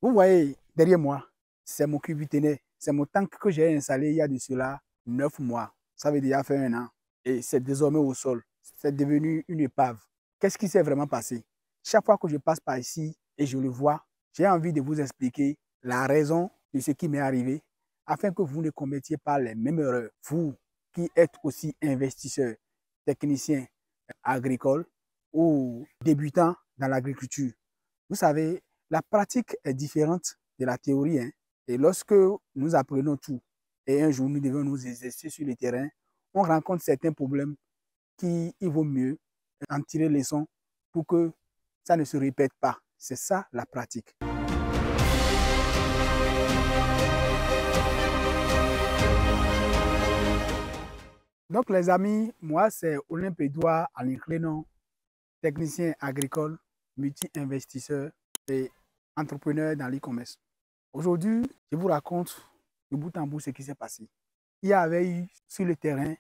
Vous voyez derrière moi, c'est mon cubiténé, c'est mon tank que j'ai installé il y a de cela 9 mois. Ça veut déjà faire un an. Et c'est désormais au sol. C'est devenu une épave. Qu'est-ce qui s'est vraiment passé? Chaque fois que je passe par ici et je le vois, j'ai envie de vous expliquer la raison de ce qui m'est arrivé afin que vous ne commettiez pas les mêmes erreurs. Vous qui êtes aussi investisseur, technicien agricole ou débutant dans l'agriculture. Vous savez, la pratique est différente de la théorie. Hein. Et lorsque nous apprenons tout et un jour nous devons nous exercer sur le terrain, on rencontre certains problèmes qu'il vaut mieux en tirer leçon pour que ça ne se répète pas. C'est ça la pratique. Donc les amis, moi c'est Olympe Edouard Alinclénon, technicien agricole, multi-investisseur et entrepreneur dans l'e-commerce. Aujourd'hui, je vous raconte de bout en bout ce qui s'est passé. Il y avait eu sur le terrain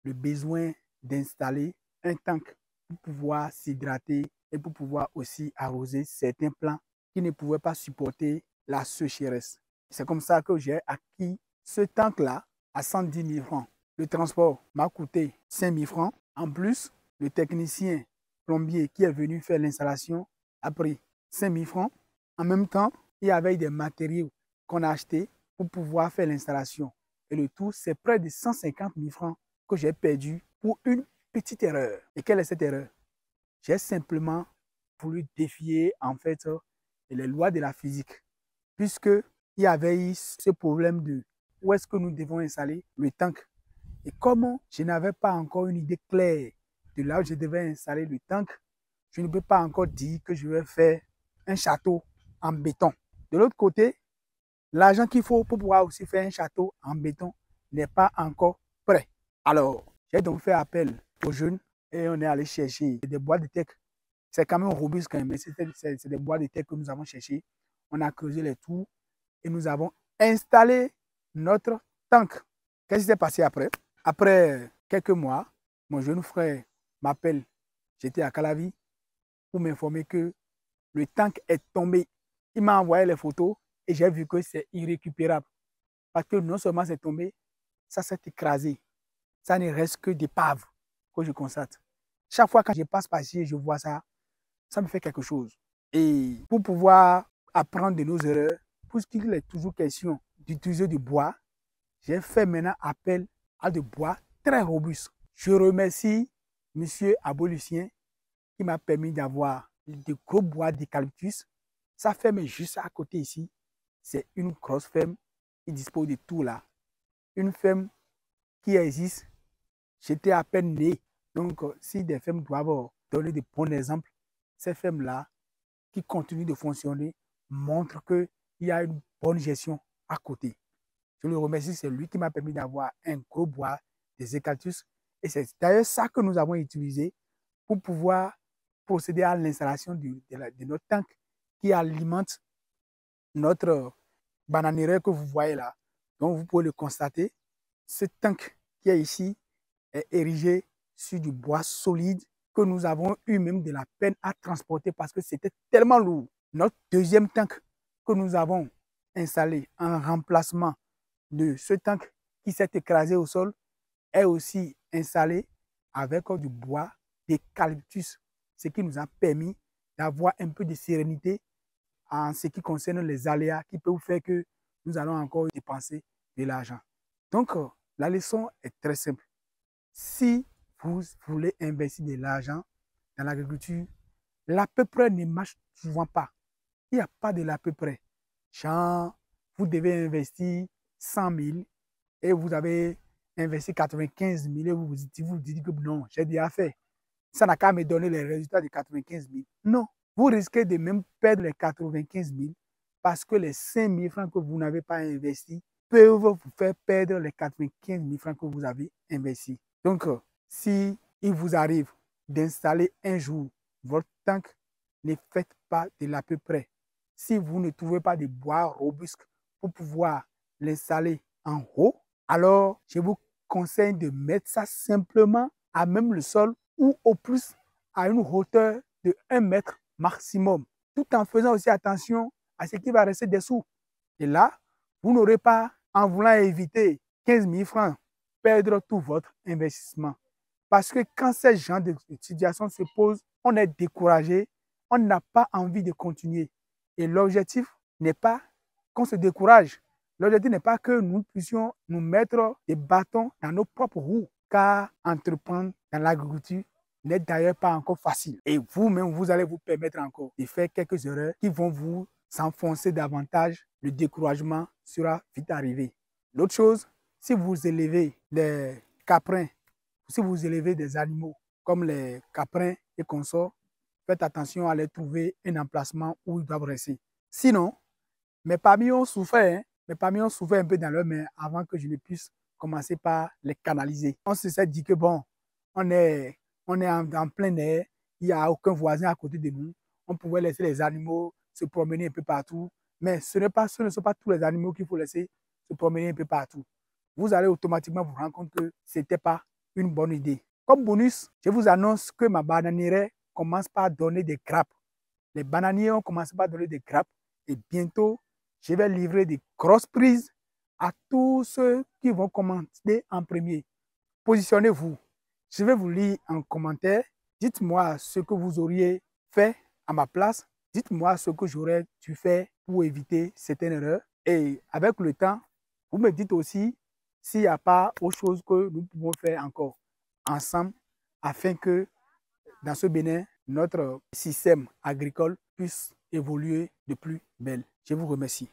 le besoin d'installer un tank pour pouvoir s'hydrater et pour pouvoir aussi arroser certains plants qui ne pouvaient pas supporter la sécheresse. C'est comme ça que j'ai acquis ce tank-là à 110 000 francs. Le transport m'a coûté 5 000 francs. En plus, le technicien plombier qui est venu faire l'installation a pris 5 000 francs. En même temps, il y avait des matériaux qu'on a achetés pour pouvoir faire l'installation. Et le tout, c'est près de 150 000 francs que j'ai perdu pour une petite erreur. Et quelle est cette erreur? J'ai simplement voulu défier en fait les lois de la physique, puisque il y avait eu ce problème de où est-ce que nous devons installer le tank. Et comme je n'avais pas encore une idée claire de là où je devais installer le tank, je ne peux pas encore dire que je vais faire un château en béton. De l'autre côté, l'argent qu'il faut pour pouvoir aussi faire un château en béton n'est pas encore prêt. Alors, j'ai donc fait appel aux jeunes et on est allé chercher des boîtes de tech. C'est quand même robuste quand même, mais c'est des boîtes de tech que nous avons cherchées. On a creusé les trous et nous avons installé notre tank. Qu'est-ce qui s'est passé après? Après quelques mois, mon jeune frère m'appelle, j'étais à Calavi, pour m'informer que le tank est tombé. Il m'a envoyé les photos et j'ai vu que c'est irrécupérable. Parce que non seulement c'est tombé, ça s'est écrasé. Ça ne reste que des paves que je constate. Chaque fois que je passe par ici et je vois ça, ça me fait quelque chose. Et pour pouvoir apprendre de nos erreurs, puisqu'il est toujours question d'utiliser du bois, j'ai fait maintenant appel à des bois très robustes. Je remercie M. Abolucien qui m'a permis d'avoir de gros bois d'eucalyptus. Sa ferme est juste à côté ici. C'est une grosse ferme. Il dispose de tout là. Une ferme qui existe. J'étais à peine né. Donc, si des fermes doivent donner de bons exemples, ces fermes-là, qui continuent de fonctionner, montrent qu'il y a une bonne gestion à côté. Je le remercie, c'est lui qui m'a permis d'avoir un gros bois, des eucalyptus. Et c'est d'ailleurs ça que nous avons utilisé pour pouvoir procéder à l'installation de notre tank qui alimente notre bananière que vous voyez là. Donc vous pouvez le constater, ce tank qui est ici est érigé sur du bois solide que nous avons eu même de la peine à transporter parce que c'était tellement lourd. Notre deuxième tank que nous avons installé en remplacement de ce tank qui s'est écrasé au sol est aussi installé avec du bois d'eucalyptus, ce qui nous a permis d'avoir un peu de sérénité en ce qui concerne les aléas qui peuvent faire que nous allons encore dépenser de l'argent. Donc, la leçon est très simple. Si vous voulez investir de l'argent dans l'agriculture, l'à peu près ne marche souvent pas. Il n'y a pas de l'à peu près. Genre, vous devez investir 100 000 et vous avez investi 95 000 et vous dites que non, j'ai déjà fait. Ça n'a qu'à me donner les résultats de 95 000. Non, vous risquez de même perdre les 95 000 parce que les 5 000 francs que vous n'avez pas investis peuvent vous faire perdre les 95 000 francs que vous avez investis. Donc, si il vous arrive d'installer un jour votre tank, ne faites pas de l'à peu près. Si vous ne trouvez pas de bois robuste pour pouvoir l'installer en haut, alors je vous conseille de mettre ça simplement à même le sol ou au plus à une hauteur de 1 mètre maximum, tout en faisant aussi attention à ce qui va rester des sous. Et là, vous n'aurez pas, en voulant éviter 15 000 francs, perdre tout votre investissement. Parce que quand ce genre de situation se pose, on est découragé, on n'a pas envie de continuer. Et l'objectif n'est pas qu'on se décourage. L'objectif n'est pas que nous puissions nous mettre des bâtons dans nos propres roues, car entreprendre dans l'agriculture n'est d'ailleurs pas encore facile. Et vous-même, vous allez vous permettre encore de faire quelques erreurs qui vont vous enfoncer davantage. Le découragement sera vite arrivé. L'autre chose, si vous élevez des caprins, si vous élevez des animaux comme les caprins et consorts, faites attention à les trouver un emplacement où ils doivent rester. Sinon, mes parmi ont souffert, mes parmi ont souffert un peu dans leurs mains avant que je ne puisse commencer par les canaliser. On s'est dit que bon, on est en plein air, il n'y a aucun voisin à côté de nous, on pouvait laisser les animaux se promener un peu partout, mais ce ne sont pas tous les animaux qu'il faut laisser se promener un peu partout. Vous allez automatiquement vous rendre compte que ce n'était pas une bonne idée. Comme bonus, je vous annonce que ma bananière commence par donner des grappes. Les bananiers ont commencé par donner des grappes et bientôt, je vais livrer des grosses prises à tous ceux qui vont commander en premier. Positionnez-vous. Je vais vous lire en commentaire. Dites-moi ce que vous auriez fait à ma place. Dites-moi ce que j'aurais dû faire pour éviter certaines erreurs. Et avec le temps, vous me dites aussi s'il n'y a pas autre chose que nous pouvons faire encore ensemble afin que dans ce Bénin, notre système agricole puisse évoluer de plus belle. Je vous remercie.